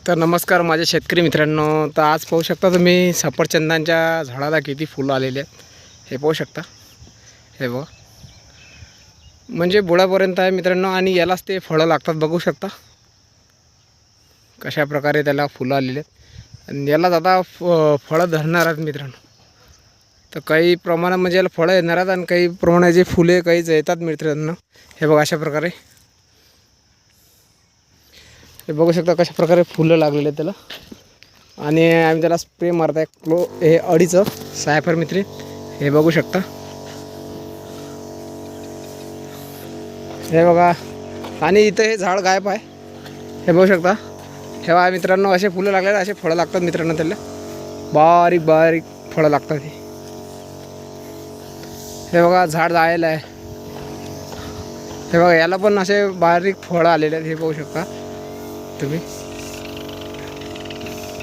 तर नमस्कार माझ्या शेतकरी मित्रांनो. तर आज पाहू शकता तुम्ही सफरचंदांच्या झाडाला किती फुलं आलेले आहेत. हे पाहू शकता, हे बघा, म्हणजे बुडापर्यंत आहे मित्रांनो. आणि यालाच ते फळं लागतात, बघू शकता कशा प्रकारे त्याला फुलं आलेले आहेत. आणि यालाच आता फळं धरणार आहेत मित्रांनो. तर काही प्रमाणात म्हणजे याला फळं येणार आहेत आणि काही प्रमाणाचे फुले काहीच येतात मित्रांनो. हे बघा अशा प्रकारे, हे बघू शकता कशा प्रकारे फुलं लागलेले आहेत त्याला. आणि आम्ही त्याला स्प्रे मारत आहे हे अडीचं सायफर मित्री, हे बघू शकता. हे बघा, आणि इथं हे झाड गायब आहे, हे बघू शकता. हे बघा मित्रांनो, असे फुलं लागले, असे फळं लागतात मित्रांनो. त्याला बारीक बारीक फळं लागतात. हे बघा झाड जायला आहे. हे बघा याला पण असे बारीक फळं आलेले आहेत, हे बघू शकता तुम्ही.